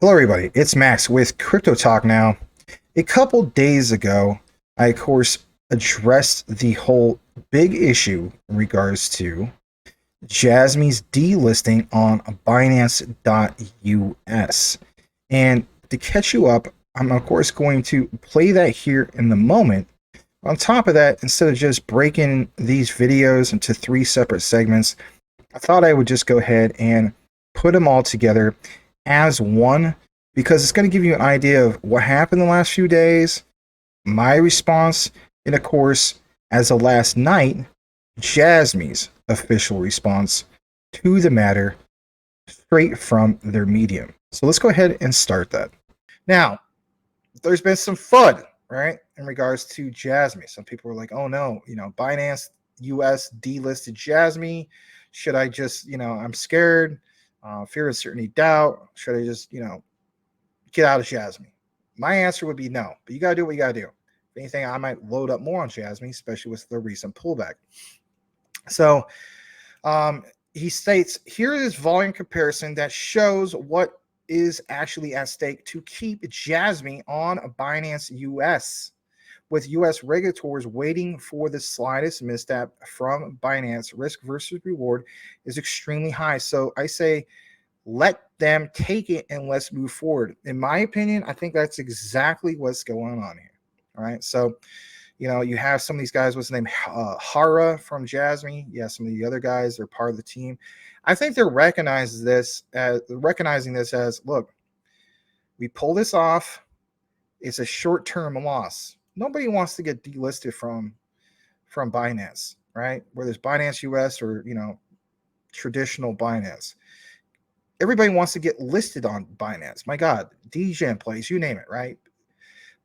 Hello, everybody. It's Max with Crypto Talk Now. A couple days ago, I, of course, addressed the whole big issue in regards to Jasmy's delisting on Binance.us. And to catch you up, I'm, of course, going to play that here in the moment. On top of that, instead of just breaking these videos into 3 separate segments, I thought I would just go ahead and put them all together as one, because it's going to give you an idea of what happened the last few days, my response, and of course, as of last night, Jasmy's official response to the matter straight from their medium. So let's go ahead and start that. Now, there's been some FUD, right, in regards to Jasmy. Some people were like, oh no, Binance US delisted Jasmy. Should I just, I'm scared. Fear, uncertainty, doubt. Should I just, get out of Jasmy? My answer would be no, but you got to do what you got to do. If anything, I might load up more on Jasmy, especially with the recent pullback. So he states, here is volume comparison that shows what is actually at stake to keep Jasmy on Binance US, with US regulators waiting for the slightest misstep from Binance. Risk versus reward is extremely high. So I say, let them take it and let's move forward. In my opinion, I think that's exactly what's going on here. All right. So, you have some of these guys, what's the name? Hara from Jasmy. Yeah, some of the other guys, they're part of the team. I think they're recognizing this as, look, we pull this off. It's a short-term loss. Nobody wants to get delisted from Binance, right? Whether it's Binance US or, traditional Binance. Everybody wants to get listed on Binance. My God, DGen plays, you name it, right?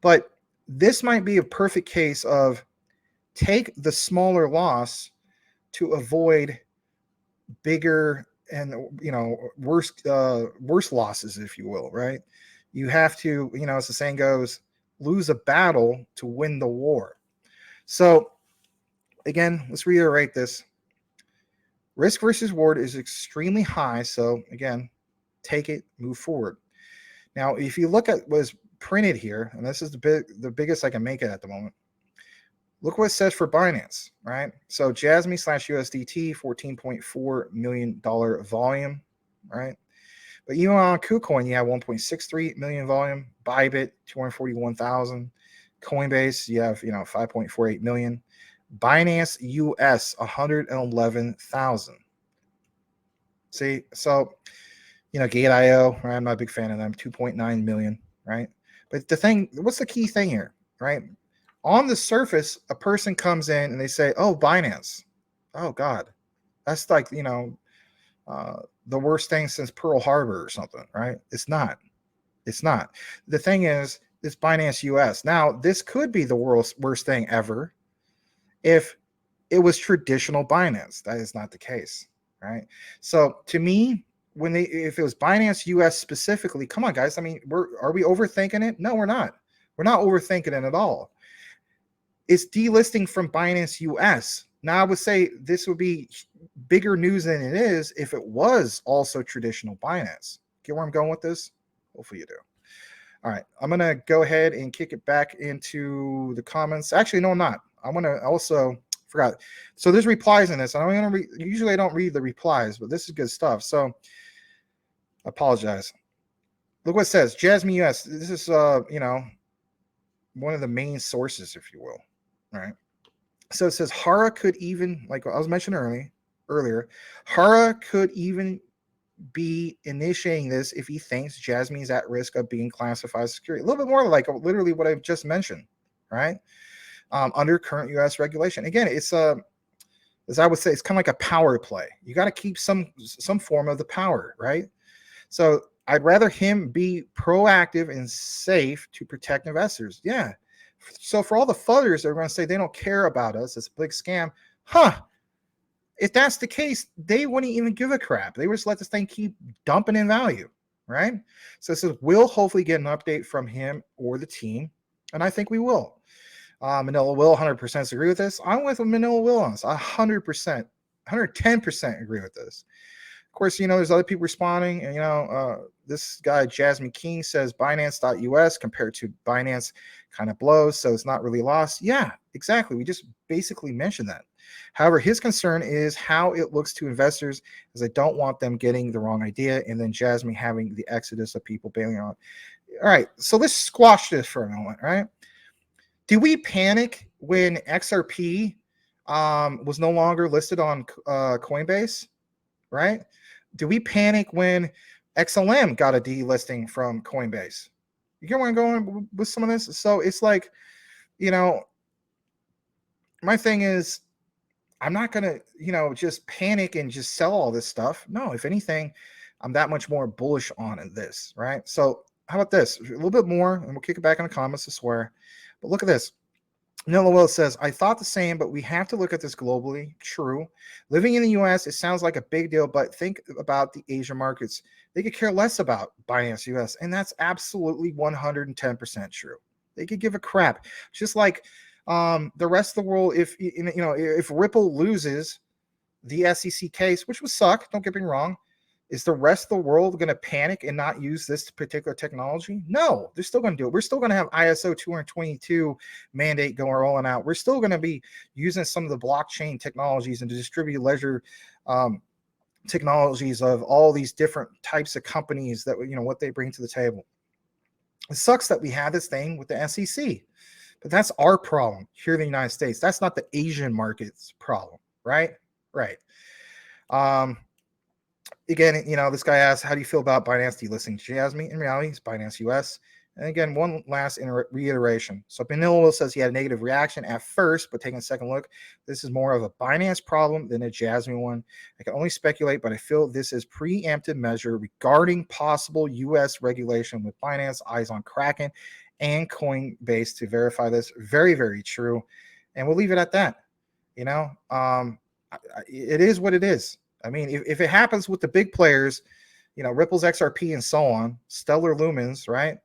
But this might be a perfect case of take the smaller loss to avoid bigger and worse losses, if you will, right? You have to, as the saying goes, lose a battle to win the war. So again, let's reiterate this. Risk versus reward is extremely high. So again, take it, move forward. Now, if you look at what's printed here, and this is the biggest I can make it at the moment. Look what it says for Binance, right? So Jasmy /USDT, $14.4 million volume, right? But even on KuCoin, you have 1.63 million volume. Bybit, 241,000. Coinbase, you have 5.48 million. Binance US, 111,000. See, so Gate.io, right? I'm not a big fan of them. 2.9 million, right? But what's the key thing here, right? On the surface, a person comes in and they say, "Oh, Binance, oh God, that's like the worst thing since Pearl Harbor or something," right? It's not. It's not. The thing is, it's Binance US. Now, this could be the world's worst thing ever if it was traditional Binance. That is not the case, right? So to me, if it was Binance US specifically, come on, guys. I mean, are we overthinking it? No, we're not. We're not overthinking it at all. It's delisting from Binance US. Now, I would say this would be bigger news than it is if it was also traditional Binance. Get where I'm going with this? Hopefully you do. All right, I'm going to go ahead and kick it back into the comments. Actually, no, I'm not. I'm going to also forgot. So there's replies in this. Usually I don't read the replies, but this is good stuff. So I apologize. Look what it says. Jasmy US. This is one of the main sources, if you will. All right. So it says Hara could even, like I was mentioning earlier, Hara could even be initiating this if he thinks Jasmy is at risk of being classified as security. A little bit more like literally what I've just mentioned, right? Under current U.S. regulation. Again, it's as I would say, it's kind of like a power play. You got to keep some form of the power, right? So I'd rather him be proactive and safe to protect investors. Yeah. So for all the fudders that are going to say they don't care about us, it's a big scam. If that's the case, they wouldn't even give a crap. They would just let this thing keep dumping in value, right? So it says we'll hopefully get an update from him or the team, and I think we will. Manila will 100% agree with this. I'm with Manila Will on this. 100%, 110% agree with this. Of course, there's other people responding, and this guy Jasmine King says Binance.us compared to Binance kind of blows, so it's not really lost. Yeah, exactly. We just basically mentioned that. However, his concern is how it looks to investors, as I don't want them getting the wrong idea, and then Jasmine having the exodus of people bailing out. All right, so let's squash this for a moment, right? Do we panic when XRP was no longer listed on Coinbase, right? Do we panic when XLM got a delisting from Coinbase? You get where I'm going with some of this? So it's like, my thing is, I'm not going to, just panic and just sell all this stuff. No, if anything, I'm that much more bullish on this, right? So how about this? A little bit more, and we'll kick it back in the comments, I swear. But look at this. Noah Will says, I thought the same, but we have to look at this globally. True. Living in the US, it sounds like a big deal, but think about the Asian markets. They could care less about Binance US, and that's absolutely 110% true. They could give a crap. Just like the rest of the world, if Ripple loses the SEC case, which would suck, don't get me wrong, is the rest of the world going to panic and not use this particular technology? No, they're still going to do it. We're still going to have ISO 222 mandate going rolling out. We're still going to be using some of the blockchain technologies and the distributed ledger technologies of all these different types of companies that, what they bring to the table. It sucks that we have this thing with the SEC, but that's our problem here in the United States. That's not the Asian market's problem, right? Right. Again, this guy asks, how do you feel about Binance delisting Jasmy? In reality, it's Binance US. And again, one last reiteration. So Benillo says he had a negative reaction at first, but taking a second look, this is more of a Binance problem than a Jasmy one. I can only speculate, but I feel this is preemptive measure regarding possible US regulation with Binance eyes on Kraken and Coinbase to verify this. Very, very true. And we'll leave it at that. It is what it is. I mean, if it happens with the big players, Ripple's XRP and so on, Stellar Lumens, right?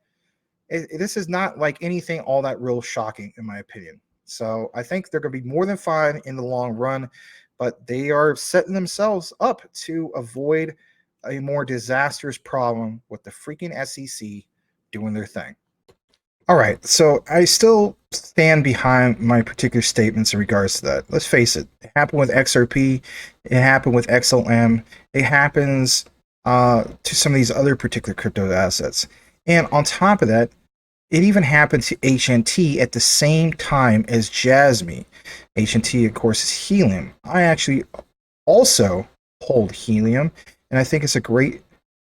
This is not like anything all that real shocking, in my opinion. So I think they're going to be more than fine in the long run, but they are setting themselves up to avoid a more disastrous problem with the freaking SEC doing their thing. All right, so I still stand behind my particular statements in regards to that. Let's face it happened with XRP, it happened with XLM, it happens to some of these other particular crypto assets. And on top of that, it even happened to HNT at the same time as Jasmy. HNT, of course, is helium. I actually also hold helium, and I think it's a great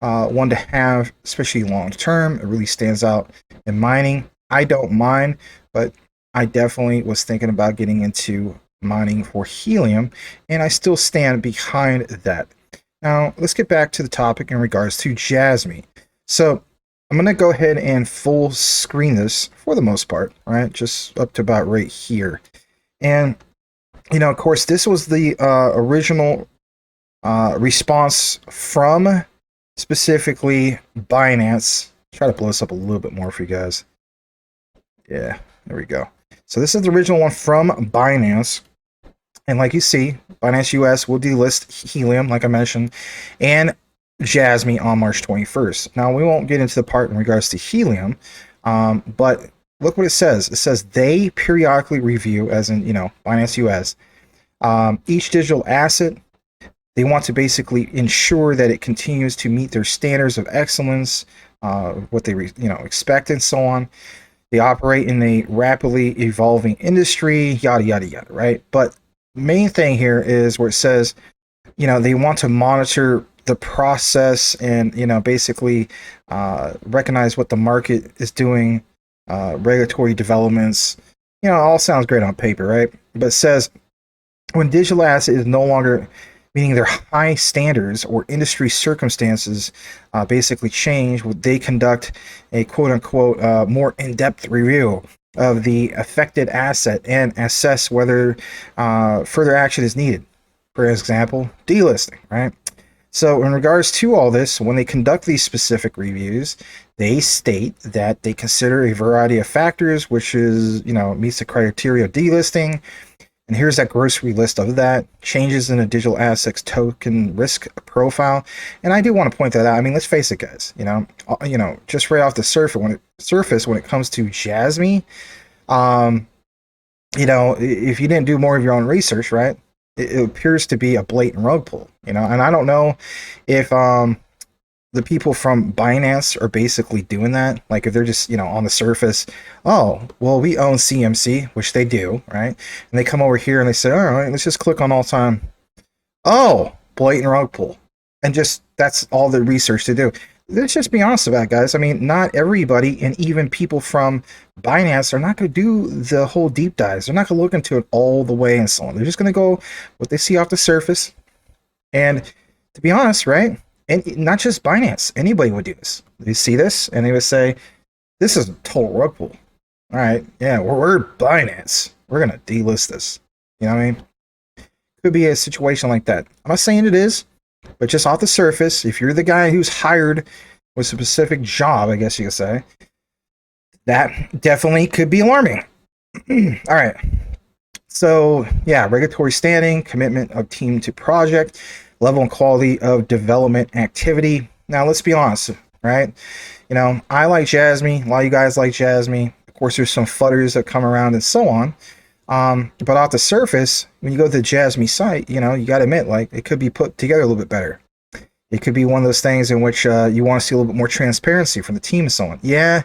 one to have, especially long term. It really stands out in mining. I don't mind, but I definitely was thinking about getting into mining for helium, and I still stand behind that. Now, let's get back to the topic in regards to Jasmy. So I'm going to go ahead and full screen this for the most part, right? Just up to about right here. And, of course, this was the original response from specifically Binance. Try to blow this up a little bit more for you guys. Yeah, there we go. So this is the original one from Binance. And like you see, Binance US will delist helium, like I mentioned, and Jasmy on March 21st. Now, we won't get into the part in regards to helium, but look what it says. It says they periodically review, as in, Binance US, each digital asset. They want to basically ensure that it continues to meet their standards of excellence, what they expect, and so on. They operate in a rapidly evolving industry, yada yada yada, right? But main thing here is where it says, they want to monitor the process and basically recognize what the market is doing, regulatory developments. All sounds great on paper, right? But it says when digital asset is no longer meaning their high standards or industry circumstances basically change, they conduct a quote-unquote more in-depth review of the affected asset and assess whether further action is needed. For example, delisting, right? So in regards to all this, when they conduct these specific reviews, they state that they consider a variety of factors, which is, meets the criteria of delisting. And here's that grocery list of that. Changes in the digital assets token risk profile. And I do want to point that out. I mean, let's face it, guys. Just right off the surface when it comes to Jasmy, if you didn't do more of your own research, right? It appears to be a blatant rug pull, and I don't know if the people from Binance are basically doing that. Like if they're just, on the surface, oh, well, we own CMC, which they do, right? And they come over here and they say, all right, let's just click on all time. Oh, blatant rug pull. And just, that's all the research to do. Let's just be honest about it, guys. I mean, not everybody, and even people from Binance, are not going to do the whole deep dives. They're not going to look into it all the way and so on. They're just going to go what they see off the surface. And to be honest, right? And not just Binance, anybody would do this. They see this and they would say, this is a total rug pull. All right, yeah, we're Binance. We're going to delist this. You know what I mean? Could be a situation like that. I'm not saying it is, but just off the surface, if you're the guy who's hired with a specific job, I guess you could say, that definitely could be alarming. All right. So, yeah, regulatory standing, commitment of team to project, level and quality of development activity. Now, let's be honest, right? I like Jasmy. A lot of you guys like Jasmy. Of course, there's some fudders that come around and so on. But off the surface, when you go to the Jasmy site, you got to admit, like, it could be put together a little bit better. It could be one of those things in which you want to see a little bit more transparency from the team and so on. Yeah,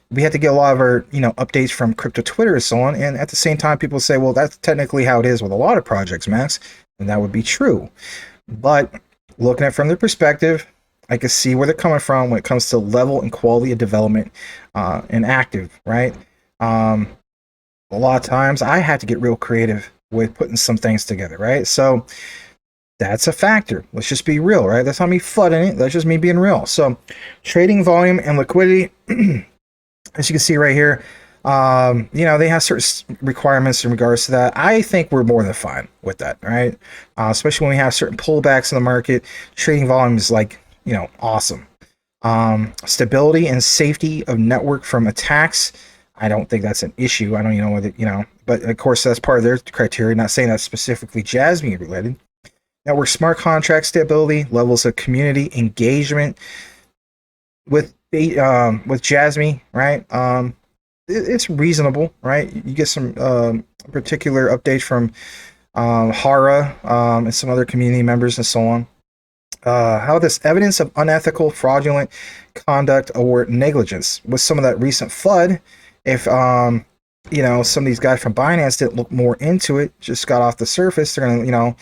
we have to get a lot of our, updates from crypto Twitter and so on. And at the same time, people say, well, that's technically how it is with a lot of projects, Max. And that would be true. But looking at it from their perspective, I can see where they're coming from when it comes to level and quality of development and active, right? A lot of times I had to get real creative with putting some things together, right? So that's a factor. Let's just be real, right? That's not me flooding it. That's just me being real. So trading volume and liquidity, as you can see right here, they have certain requirements in regards to that. I think we're more than fine with that, right? Especially when we have certain pullbacks in the market. Trading volume is like, awesome. Stability and safety of network from attacks. I don't think that's an issue. I don't know whether, but of course that's part of their criteria. Not saying that's specifically Jasmy related. Network smart contract stability, levels of community engagement with Jasmy, right? It's reasonable, right? You get some particular updates from Hara and some other community members and so on. How this evidence of unethical, fraudulent conduct or negligence with some of that recent FUD. If some of these guys from Binance didn't look more into it, just got off the surface, they're gonna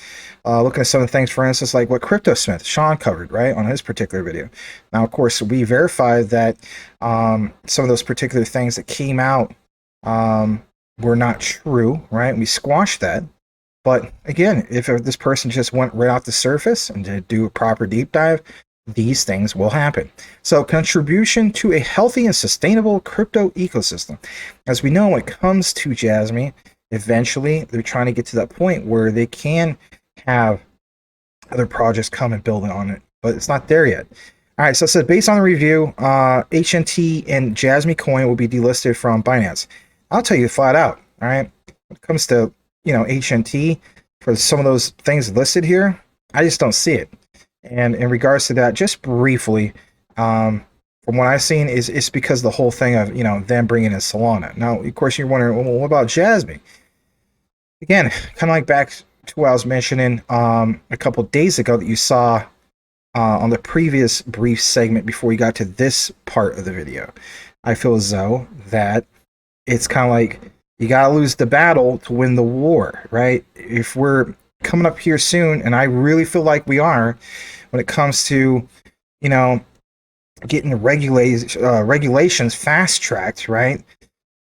looking at some of the things, for instance, like what CryptoSmith Sean covered, right, on his particular video. Now, of course, we verified that some of those particular things that came out were not true, right? We squashed that. But again, if this person just went right off the surface and did do a proper deep dive, these things will happen. So contribution to a healthy and sustainable crypto ecosystem. As we know, when it comes to Jasmy, eventually they're trying to get to that point where they can have other projects come and build on it, but it's not there yet. All right, so it says based on the review, HNT and Jasmy coin will be delisted from Binance. I'll tell you flat out, all right, when it comes to HNT, for some of those things listed here, I just don't see it. And in regards to that, just briefly, from what I've seen, it's because the whole thing of them bringing in Solana. Now, of course, you're wondering, well, what about Jasmy? Again, kind of like back to what I was mentioning a couple of days ago that you saw on the previous brief segment before you got to this part of the video. I feel as though that it's kind of like you gotta lose the battle to win the war, right? If we're coming up here soon, and I really feel like we are, when it comes to, getting regulations fast-tracked, right?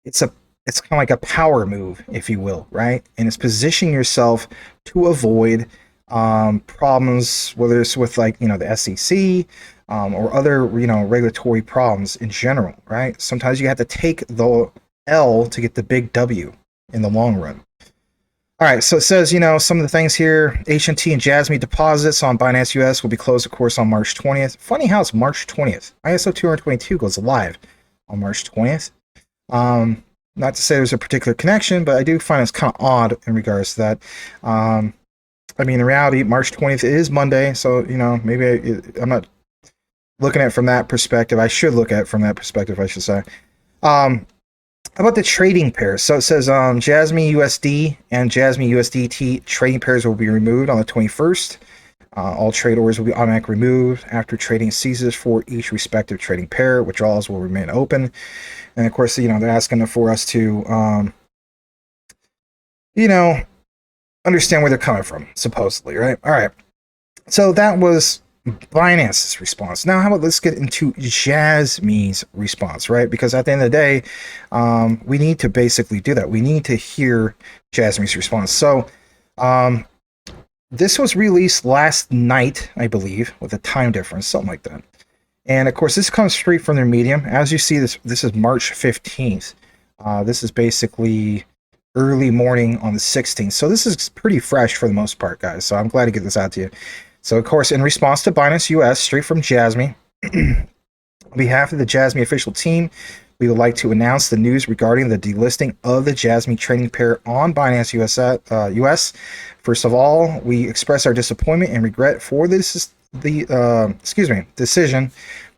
It's kind of like a power move, if you will, right? And it's positioning yourself to avoid problems, whether it's with the SEC or other regulatory problems in general, right? Sometimes you have to take the L to get the big W in the long run. All right, so it says, some of the things here, HNT and Jasmy deposits on Binance US will be closed, of course, on March 20th. Funny how it's March 20th. ISO 222 goes live on March 20th. Not to say there's a particular connection, but I do find it's kind of odd in regards to that. I mean, in reality, March 20th is Monday, so, you know, maybe I'm not looking at it from that perspective. I should look at it from that perspective, I should say. How about the trading pairs? So it says JASMY USD and JASMY USDT trading pairs will be removed on the 21st. All trade orders will be automatically removed after trading ceases for each respective trading pair. Withdrawals will remain open. And of course, you know, they're asking for us to, you know, understand where they're coming from, supposedly, right? All right. So that was Binance's response. Now, how about let's get into Jasmy's response, right? Because at the end of the day, we need to basically do that. We need to hear Jasmy's response. So, this was released last night, I believe, with a time difference, something like that. And of course, this comes straight from their Medium. As you see, this is March 15th. This is basically early morning on the 16th. So this is pretty fresh for the most part, guys. So I'm glad to get this out to you. So, of course, in response to Binance US, straight from Jasmy, on behalf of the Jasmy official team, we would like to announce the news regarding the delisting of the Jasmy trading pair on Binance US. First of all, we express our disappointment and regret for this decision,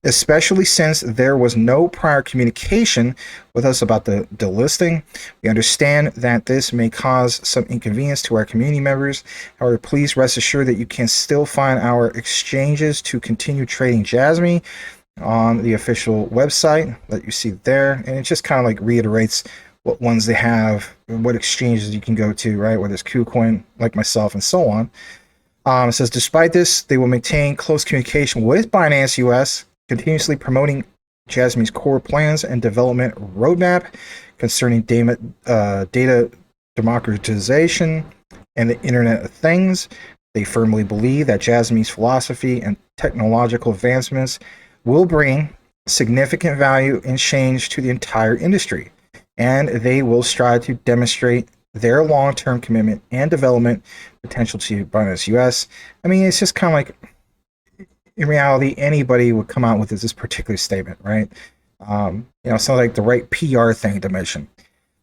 especially since there was no prior communication with us about the delisting. We understand that this may cause some inconvenience to our community members. However, please rest assured that you can still find our exchanges to continue trading Jasmy on the official website that you see there. And it just kind of like reiterates what ones they have, what exchanges you can go to, right? Whether it's KuCoin, like myself, and so on. It says, despite this, they will maintain close communication with Binance US, continuously promoting Jasmy's core plans and development roadmap concerning data democratization and the Internet of Things. They firmly believe that Jasmy's philosophy and technological advancements will bring significant value and change to the entire industry, and they will strive to demonstrate their long-term commitment and development potential to Binance US. I mean, it's just kind of like, in reality, anybody would come out with this particular statement, right? You know, sounds like the right PR thing to mention.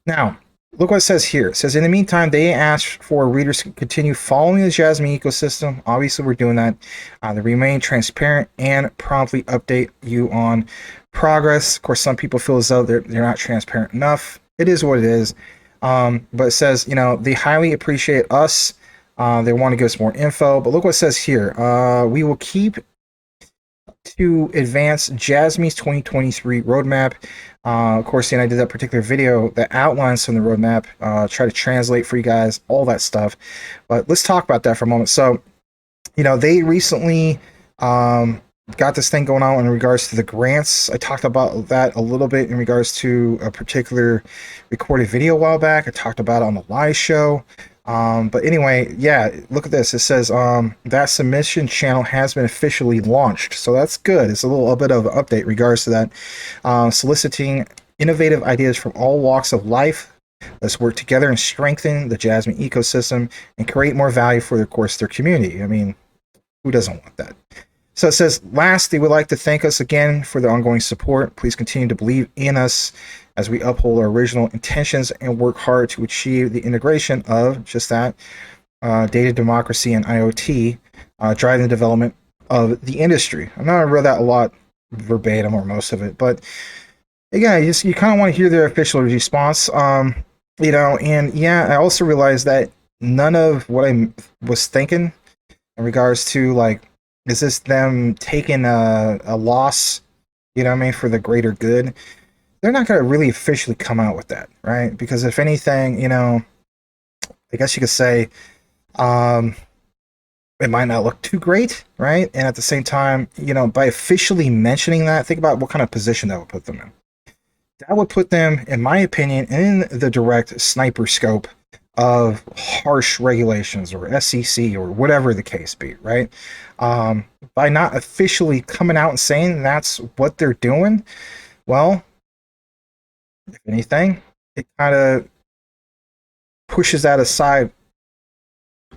Now, look what it says here. It says, in the meantime, they asked for readers to continue following the Jasmy ecosystem. Obviously, we're doing that. They remain transparent and promptly update you on progress. Of course, some people feel as though they're not transparent enough. It is what it is. But it says, you know, they highly appreciate us. They want to give us more info. But look what it says here. We will keep to advance Jasmy's 2023 roadmap. Of course, I did that particular video that outlines some of the roadmap. Try to translate for you guys, all that stuff. But let's talk about that for a moment. So, you know, they recently got this thing going on in regards to the grants. I talked about that a little bit in regards to a particular recorded video a while back. I talked about it on the live show. But anyway, yeah, look at this. It says that submission channel has been officially launched. So that's good. It's a bit of an update in regards to that. Soliciting innovative ideas from all walks of life. Let's work together and strengthen the Jasmy ecosystem and create more value for, of course, their community. I mean, who doesn't want that? So it says, last, they would like to thank us again for the ongoing support. Please continue to believe in us as we uphold our original intentions and work hard to achieve the integration of just that, data democracy and IoT, driving the development of the industry. I'm not going to read that a lot verbatim or most of it, but again, you kind of want to hear their official response. You know, and yeah, I also realized that none of what I was thinking in regards to, like, is this them taking a loss, you know what I mean, for the greater good? They're not going to really officially come out with that, right? Because if anything, you know, I guess you could say it might not look too great, right? And at the same time, you know, by officially mentioning that, think about what kind of position that would put them in. That would put them, in my opinion, in the direct sniper scope of harsh regulations or SEC or whatever the case be, right? By not officially coming out and saying that's what they're doing, well, if anything, it kind of pushes that aside,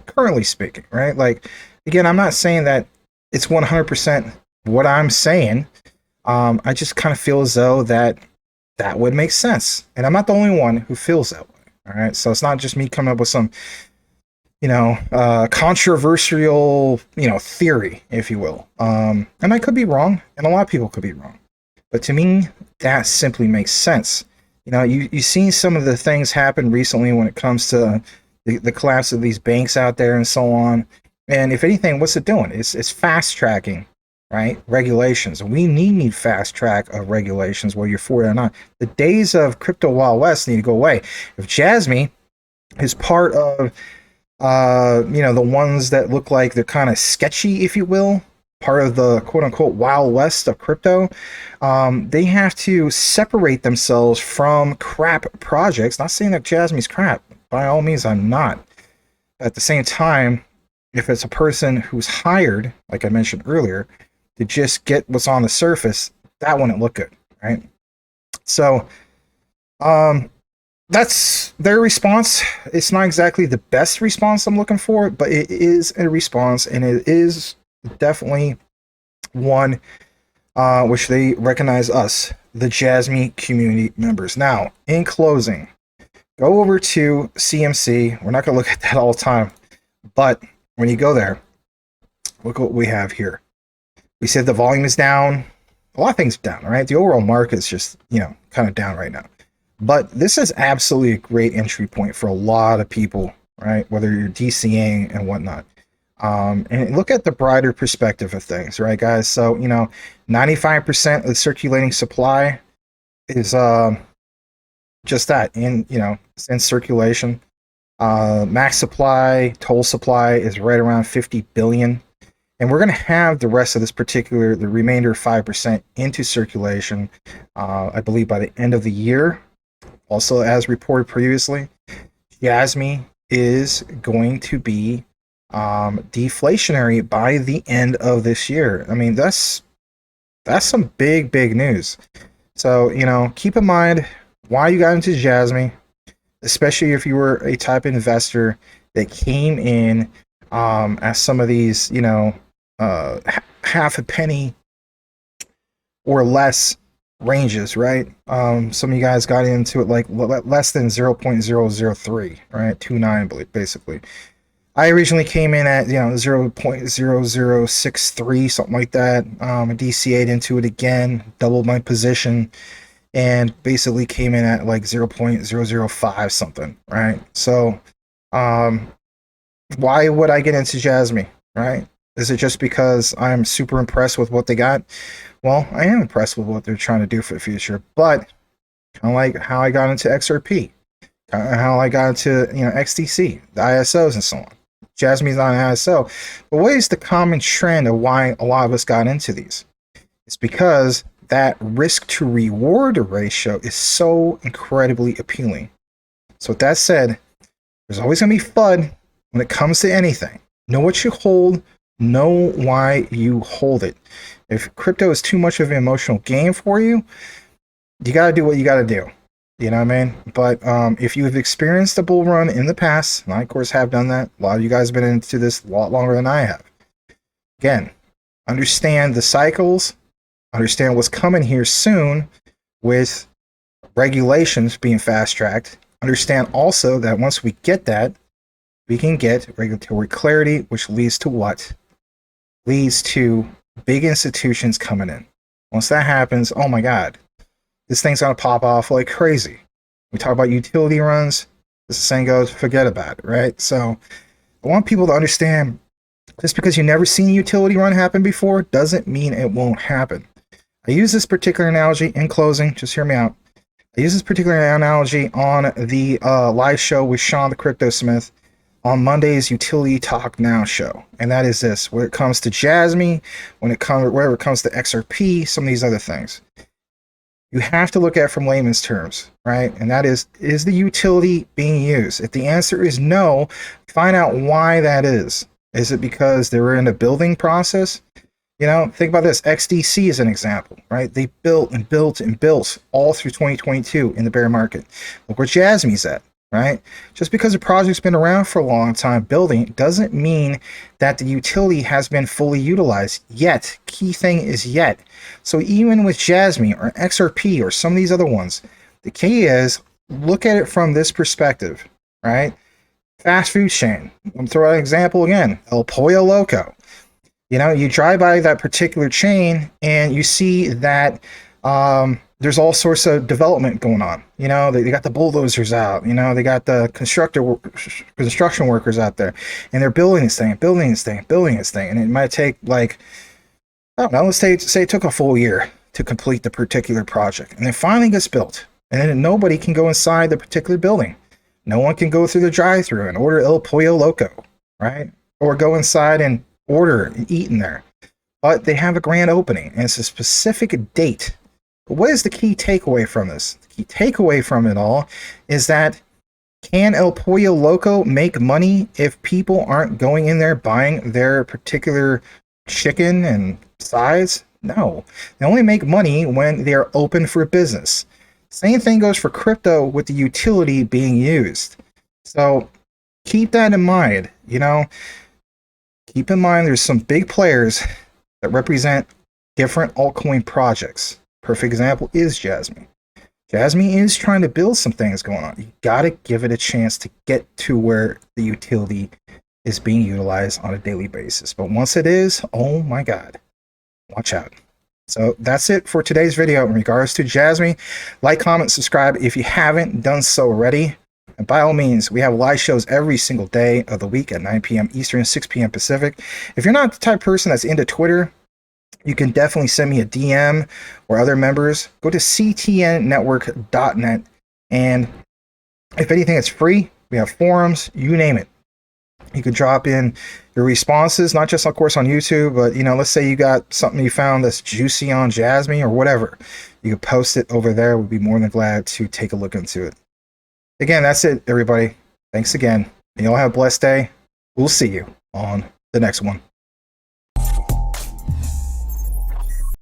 currently speaking, right? Like, again, I'm not saying that it's 100% what I'm saying. I just kind of feel as though that that would make sense. And I'm not the only one who feels that way. All right. So it's not just me coming up with some, controversial, theory, if you will. And I could be wrong, and a lot of people could be wrong. But to me, that simply makes sense. You've seen some of the things happen recently when it comes to the collapse of these banks out there and so on. And if anything, what's it doing? It's fast tracking, right? Regulations. We need fast track of regulations, whether you're for it or not. The days of crypto Wild West need to go away. If JASMY is part of the ones that look like they're kind of sketchy, if you will, part of the quote-unquote Wild West of crypto, they have to separate themselves from crap projects. Not saying that JASMY's crap. By all means, I'm not. At the same time, if it's a person who's hired, like I mentioned earlier, to just get what's on the surface, that wouldn't look good, right? So, that's their response. It's not exactly the best response I'm looking for, but it is a response, and it is definitely one which they recognize us, the JASMY community members. Now, in closing, go over to CMC. We're not going to look at that all the time, but when you go there, look what we have here. We said the volume is down. A lot of things are down, right? The overall market is just, kind of down right now. But this is absolutely a great entry point for a lot of people, right? Whether you're DCing and whatnot. And look at the brighter perspective of things, right, guys? So, 95% of the circulating supply is just that, it's in circulation. Max supply, total supply is right around 50 billion. And we're going to have the rest of this the remainder 5% into circulation, I believe, by the end of the year. Also, as reported previously, JASMY is going to be deflationary by the end of this year. I mean, that's some big news. So, keep in mind why you got into JASMY, especially if you were a type of investor that came in as some of these, half a penny or less ranges, right? Some of you guys got into it like less than 0.003, right? 29, basically. I originally came in at 0.0063, something like that. I DCA'd into it again, doubled my position, and basically came in at like 0.005 something, right? So why would I get into JASMY, right? Is it just because I'm super impressed with what they got? Well, I am impressed with what they're trying to do for the future, but kind of like how I got into XRP, how I got into XTC, the ISOs, and so on. JASMY's not an ISO, but what is the common trend of why a lot of us got into these? It's because that risk to reward ratio is so incredibly appealing. So with that said, there's always going to be FUD when it comes to anything. Know what you hold. Know why you hold it. If crypto is too much of an emotional game for you, you got to do what you got to do. You know what I mean? But if you have experienced a bull run in the past, and I, of course, have done that. A lot of you guys have been into this a lot longer than I have. Again, understand the cycles. Understand what's coming here soon with regulations being fast-tracked. Understand also that once we get that, we can get regulatory clarity, which leads to what? Leads to big institutions coming in. Once that happens, oh my God, this thing's going to pop off like crazy. We talk about utility runs, this saying goes, forget about it, right? So I want people to understand, just because you've never seen a utility run happen before doesn't mean it won't happen. I use this particular analogy in closing, just hear me out. I use this particular analogy on the live show with Sean the Crypto Smith on Monday's Utility Talk Now show. And that is this, when it comes to JASMY, wherever it comes to XRP, some of these other things. You have to look at it from layman's terms, right? And that is the utility being used? If the answer is no, find out why that is. Is it because they were in a building process? Think about this. XDC is an example, right? They built and built and built all through 2022 in the bear market. Look where JASMY's at. right? Just because a project's been around for a long time building doesn't mean that the utility has been fully utilized yet. Key thing is yet. So even with JASMY or XRP or some of these other ones, the key is look at it from this perspective, right? Fast food chain. I'm throw out an example again. El Pollo Loco. You know, you drive by that particular chain and you see that there's all sorts of development going on. You know, they got the bulldozers out. You know, they got the construction workers out there, and they're building this thing, building this thing, building this thing. And it might take, like, I don't know, let's say it took a full year to complete the particular project. And it finally gets built. And then nobody can go inside the particular building. No one can go through the drive-thru and order El Pollo Loco, right? Or go inside and order and eat in there. But they have a grand opening, and it's a specific date. But what is the key takeaway from this? The key takeaway from it all is that, can El Pollo Loco make money if people aren't going in there buying their particular chicken and sides? No. They only make money when they're open for business. Same thing goes for crypto with the utility being used. So keep that in mind. You know, keep in mind there's some big players that represent different altcoin projects. Perfect example is JASMY. JASMY is trying to build some things going on. You got to give it a chance to get to where the utility is being utilized on a daily basis. But once it is, oh my God, watch out. So that's it for today's video in regards to JASMY. Like, comment, subscribe if you haven't done so already. And by all means, we have live shows every single day of the week at 9 p.m. Eastern, 6 p.m. Pacific. If you're not the type of person that's into Twitter, you can definitely send me a DM or other members. Go to ctnnetwork.net. And if anything, it's free. We have forums, you name it. You could drop in your responses, not just, of course, on YouTube, but, you know, let's say you got something you found that's juicy on JASMY or whatever. You could post it over there. We'd be more than glad to take a look into it. Again, that's it, everybody. Thanks again. And you all have a blessed day. We'll see you on the next one.